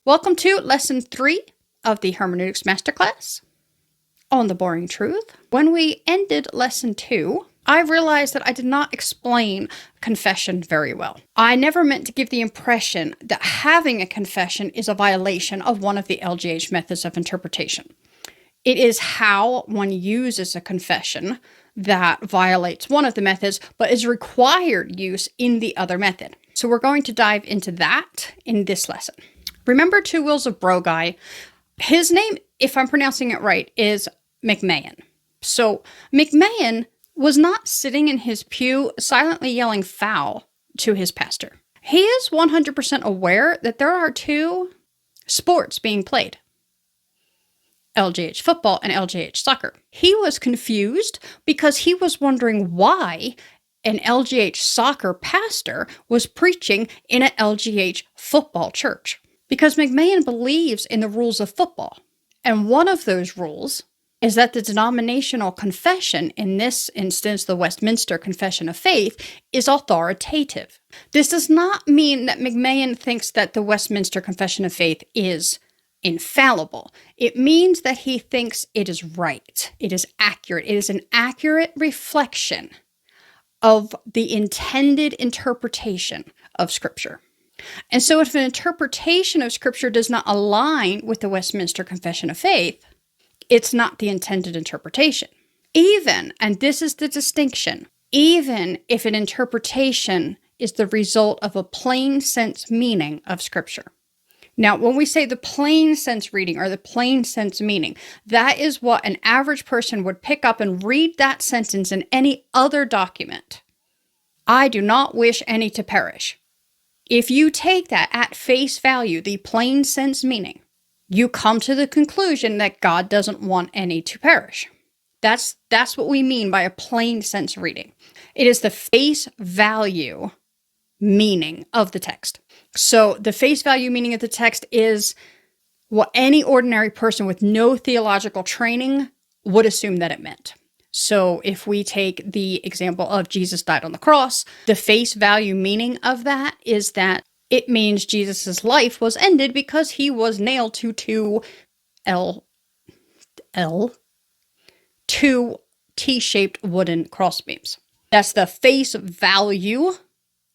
Welcome to Lesson 3 of the Hermeneutics Masterclass on the boring truth. When we ended Lesson 2, I realized that I did not explain confession very well. I never meant to give the impression that having a confession is a violation of one of the LGH methods of interpretation. It is how one uses a confession that violates one of the methods, but is required use in the other method. So we're going to dive into that in this lesson. Remember Two Wheels of Brogeye? His name, if I'm pronouncing it right, is McMahon. So McMahon was not sitting in his pew silently yelling foul to his pastor. He is 100% aware that there are two sports being played: LGH football and LGH soccer. He was confused because he was wondering why an LGH soccer pastor was preaching in an LGH football church. Because McMahon believes in the rules of football. And one of those rules is that the denominational confession, in this instance, the Westminster Confession of Faith, is authoritative. This does not mean that McMahon thinks that the Westminster Confession of Faith is infallible. It means that he thinks it is right. It is accurate. It is an accurate reflection of the intended interpretation of Scripture. And so if an interpretation of Scripture does not align with the Westminster Confession of Faith, it's not the intended interpretation. Even, and this is the distinction, even if an interpretation is the result of a plain sense meaning of Scripture. Now, when we say the plain sense reading or the plain sense meaning, that is what an average person would pick up and read that sentence in any other document. I do not wish any to perish. If you take that at face value, the plain sense meaning, you come to the conclusion that God doesn't want any to perish. That's what we mean by a plain sense reading. It is the face value meaning of the text. So the face value meaning of the text is what any ordinary person with no theological training would assume that it meant. So if we take the example of Jesus died on the cross, the face value meaning of that is that it means Jesus' life was ended because he was nailed to two T-shaped wooden crossbeams. That's the face value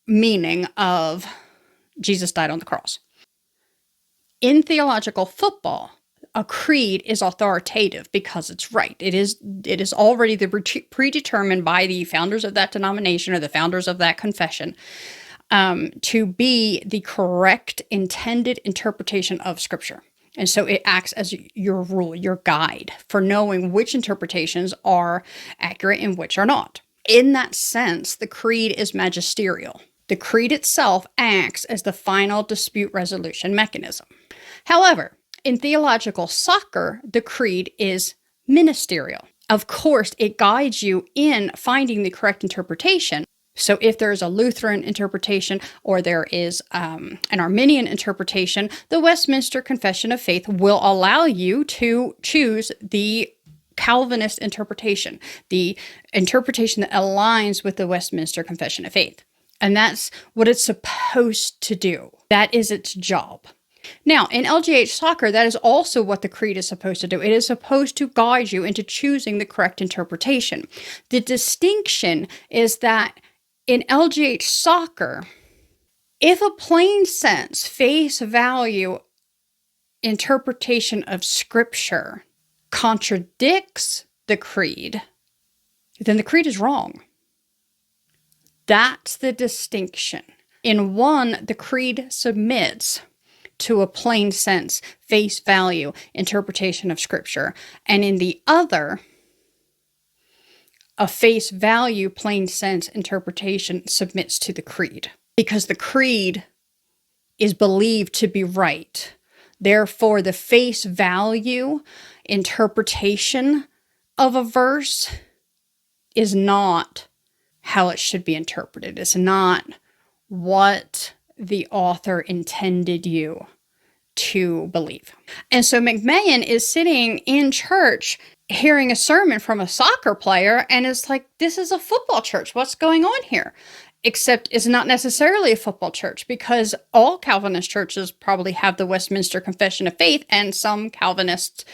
meaning of Jesus died on the cross. In theological football, a creed is authoritative because it's right. It is already predetermined by the founders of that denomination or the founders of that confession to be the correct intended interpretation of Scripture. And so it acts as your rule, your guide for knowing which interpretations are accurate and which are not. In that sense, the creed is magisterial. The creed itself acts as the final dispute resolution mechanism. However, in theological soccer, the creed is ministerial. Of course, it guides you in finding the correct interpretation. So if there's a Lutheran interpretation or there is an Arminian interpretation, the Westminster Confession of Faith will allow you to choose the Calvinist interpretation, the interpretation that aligns with the Westminster Confession of Faith. And that's what it's supposed to do. That is its job. Now, in LGH soccer, that is also what the creed is supposed to do. It is supposed to guide you into choosing the correct interpretation. The distinction is that in LGH soccer, if a plain sense, face value interpretation of Scripture contradicts the creed, then the creed is wrong. That's the distinction. In one, the creed submits to a plain sense, face value interpretation of Scripture. And in the other, a face value, plain sense interpretation submits to the creed. Because the creed is believed to be right. Therefore, the face value interpretation of a verse is not how it should be interpreted. It's not what the author intended you to believe. And so McMahon is sitting in church hearing a sermon from a soccer player and is like, this is a football church. What's going on here? except it's not necessarily a football church, because all Calvinist churches probably have the Westminster Confession of Faith, and some Calvinist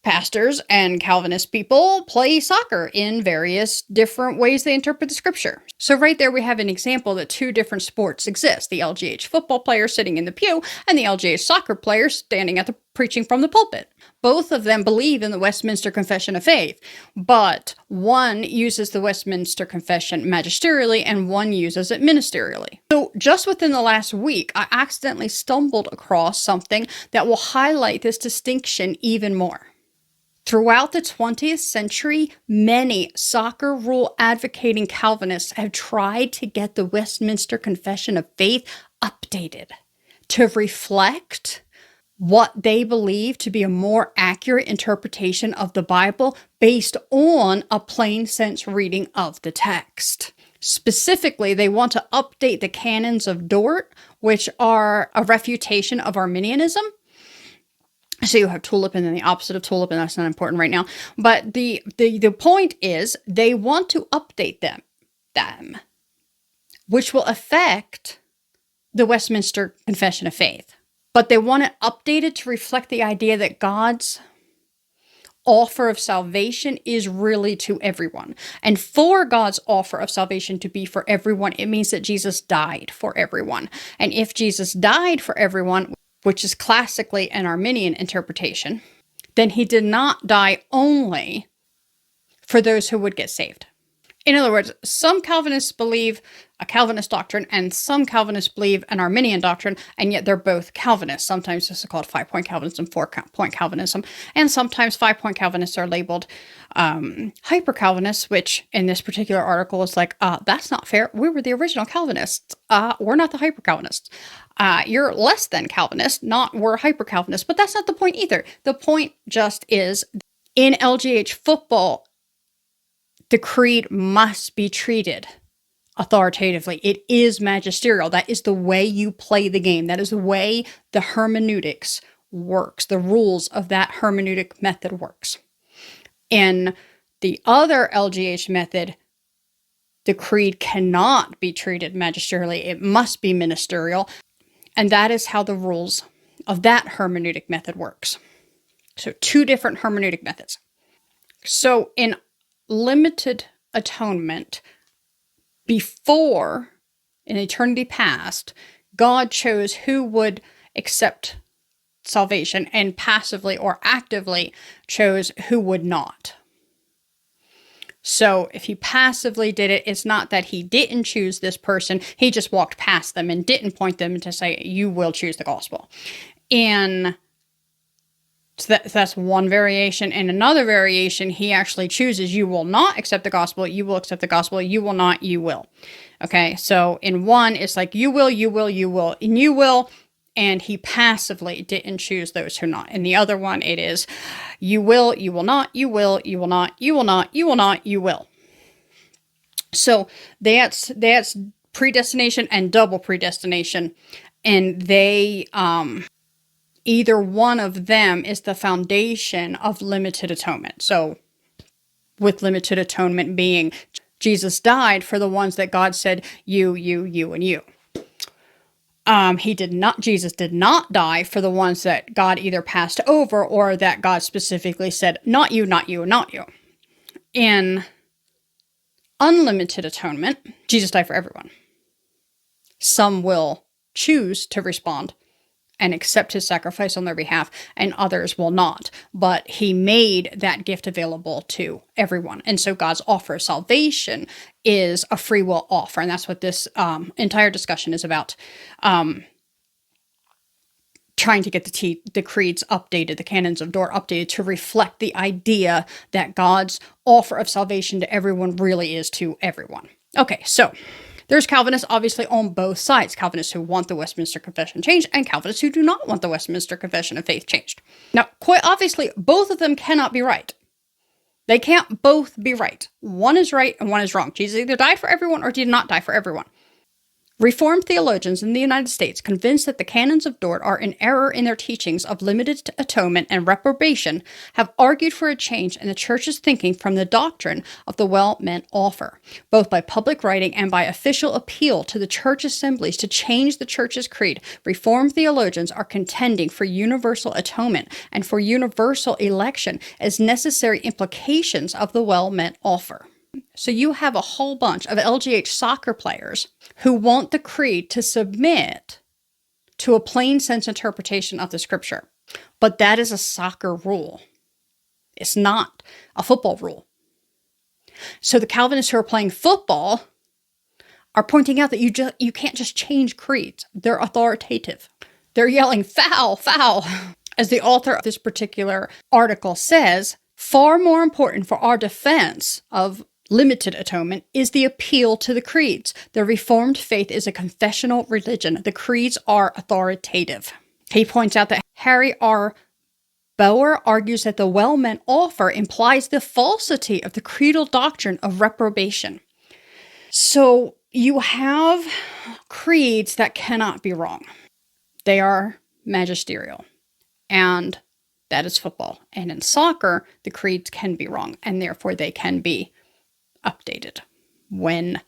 pastors and Calvinist people play soccer in various different ways they interpret the scripture. So right there we have an example that two different sports exist: the LGH football player sitting in the pew and the LGH soccer player standing at the preaching from the pulpit. Both of them believe in the Westminster Confession of Faith, but one uses the Westminster Confession magisterially and one uses it ministerially. So just within the last week, I accidentally stumbled across something that will highlight this distinction even more. Throughout the 20th century, many soccer rule advocating Calvinists have tried to get the Westminster Confession of Faith updated to reflect what they believe to be a more accurate interpretation of the Bible based on a plain sense reading of the text. Specifically, they want to update the canons of Dort, which are a refutation of Arminianism. So you have tulip and then the opposite of tulip, and that's not important right now. But the point is they want to update them, which will affect the Westminster Confession of Faith. But they want it updated to reflect the idea that God's offer of salvation is really to everyone. And for God's offer of salvation to be for everyone, it means that Jesus died for everyone. And if Jesus died for everyone, which is classically an Arminian interpretation, then he did not die only for those who would get saved. In other words, some Calvinists believe a Calvinist doctrine and some Calvinists believe an Arminian doctrine, and yet they're both Calvinists. Sometimes this is called 5-point Calvinism, 4-point Calvinism, and sometimes 5-point Calvinists are labeled hyper-Calvinists, which in this particular article is like, that's not fair. We were the original Calvinists. We're not the hyper-Calvinists. You're less than Calvinist, not we're hyper-Calvinist, but that's not the point either. The point just is, in LGH football, the creed must be treated authoritatively. It is magisterial. That is the way you play the game. That is the way the hermeneutics works. The rules of that hermeneutic method works. In the other LGH method, the creed cannot be treated magisterially. It must be ministerial. And that is how the rules of that hermeneutic method works. So two different hermeneutic methods. So in limited atonement, before, in eternity past, God chose who would accept salvation and passively or actively chose who would not. So if he passively did it, it's not that he didn't choose this person. He just walked past them and didn't point them to say, you will choose the gospel. And so that's one variation. And another variation, he actually chooses, you will not accept the gospel, you will accept the gospel, you will not, you will. Okay, so in one, it's like you will, you will, you will, and you will, and he passively didn't choose those who not. In the other one, it is you will not, you will not, you will not, you will not, you will. So that's predestination and double predestination, and they either one of them is the foundation of limited atonement. So with limited atonement being Jesus died for the ones that God said, you, and you. Jesus did not die for the ones that God either passed over or that God specifically said, not you, not you, not you. In unlimited atonement, Jesus died for everyone. Some will choose to respond and accept his sacrifice on their behalf, and others will not. But he made that gift available to everyone. And so God's offer of salvation is a free will offer. And that's what this entire discussion is about. Trying to get the creeds updated, the canons of Dort updated to reflect the idea that God's offer of salvation to everyone really is to everyone. Okay, so there's Calvinists obviously on both sides. Calvinists who want the Westminster Confession changed and Calvinists who do not want the Westminster Confession of Faith changed. Now, quite obviously, both of them cannot be right. They can't both be right. One is right and one is wrong. Jesus either died for everyone or did not die for everyone. Reformed theologians in the United States, convinced that the canons of Dort are in error in their teachings of limited atonement and reprobation, have argued for a change in the Church's thinking from the doctrine of the well-meant offer, both by public writing and by official appeal to the Church assemblies to change the Church's creed. Reformed theologians are contending for universal atonement and for universal election as necessary implications of the well-meant offer. So you have a whole bunch of LGH soccer players who want the creed to submit to a plain sense interpretation of the scripture. But that is a soccer rule. It's not a football rule. So the Calvinists who are playing football are pointing out that you can't just change creeds. They're authoritative. They're yelling, foul, foul. As the author of this particular article says, far more important for our defense of limited atonement is the appeal to the creeds. The Reformed faith is a confessional religion. The creeds are authoritative. He points out that Harry R. Bauer argues that the well-meant offer implies the falsity of the creedal doctrine of reprobation. So you have creeds that cannot be wrong. They are magisterial. And that is football. And in soccer, the creeds can be wrong, and therefore they can be updated when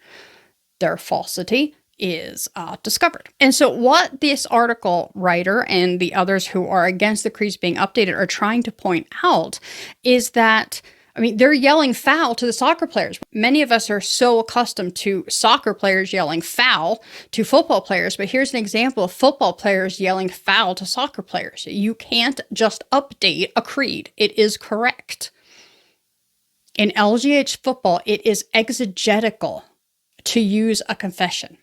their falsity is discovered. And so what this article writer and the others who are against the creeds being updated are trying to point out is that, they're yelling foul to the soccer players. Many of us are so accustomed to soccer players yelling foul to football players, but here's an example of football players yelling foul to soccer players. You can't just update a creed. It is correct. In LGH football, it is exegetical to use a confession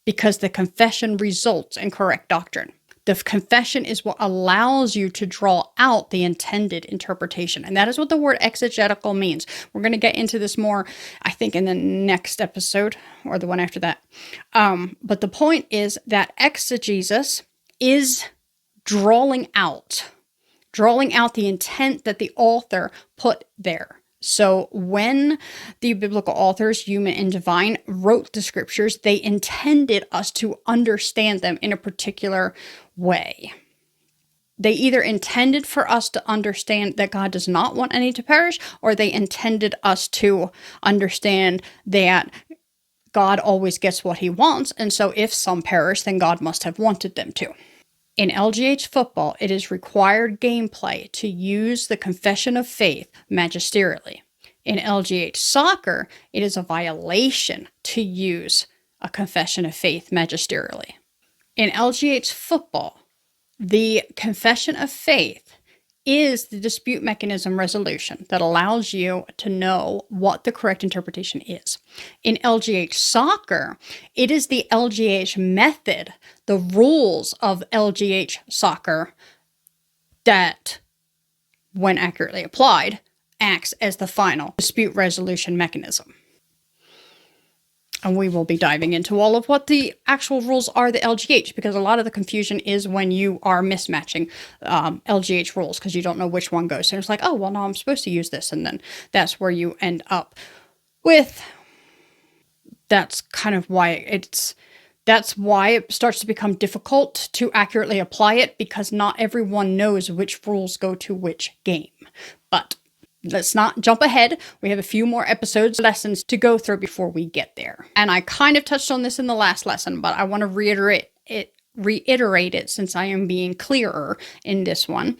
because the confession results in correct doctrine. The confession is what allows you to draw out the intended interpretation. And that is what the word exegetical means. We're going to get into this more, I think, in the next episode or the one after that. But the point is that exegesis is drawing out the intent that the author put there. So when the biblical authors, human and divine, wrote the scriptures, they intended us to understand them in a particular way. They either intended for us to understand that God does not want any to perish, or they intended us to understand that God always gets what he wants, and so if some perish, then God must have wanted them to. In LGH football, it is required gameplay to use the confession of faith magisterially. In LGH soccer, it is a violation to use a confession of faith magisterially. In LGH football, the confession of faith is the dispute mechanism resolution that allows you to know what the correct interpretation is. In LGH soccer, it is the LGH method, the rules of LGH soccer that, when accurately applied, acts as the final dispute resolution mechanism. And we will be diving into all of what the actual rules are, the LGH, because a lot of the confusion is when you are mismatching LGH rules because you don't know which one goes. So it's like, oh, well, no, I'm supposed to use this. And then that's where you end up with. That's kind of why that's why it starts to become difficult to accurately apply it, because not everyone knows which rules go to which game. But let's not jump ahead. We have a few more lessons to go through before we get there. And I kind of touched on this in the last lesson, but I want to reiterate it since I am being clearer in this one.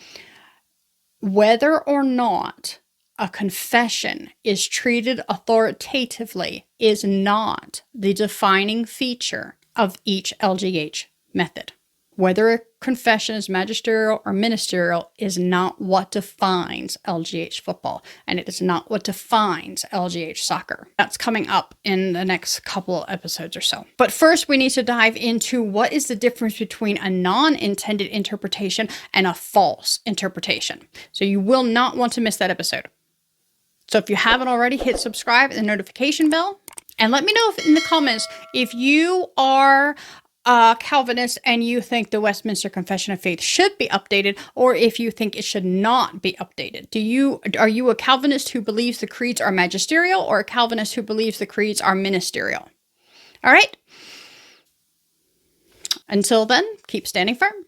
Whether or not a confession is treated authoritatively is not the defining feature of each LGH method. Whether a confession is magisterial or ministerial is not what defines LGH football, and it is not what defines LGH soccer. That's coming up in the next couple of episodes or so. But first, we need to dive into what is the difference between a non-intended interpretation and a false interpretation. So you will not want to miss that episode. So if you haven't already, hit subscribe and the notification bell, and let me know in the comments if you are Calvinist and you think the Westminster Confession of Faith should be updated, or if you think it should not be updated. Are you a Calvinist who believes the creeds are magisterial, or a Calvinist who believes the creeds are ministerial? All right. Until then, keep standing firm.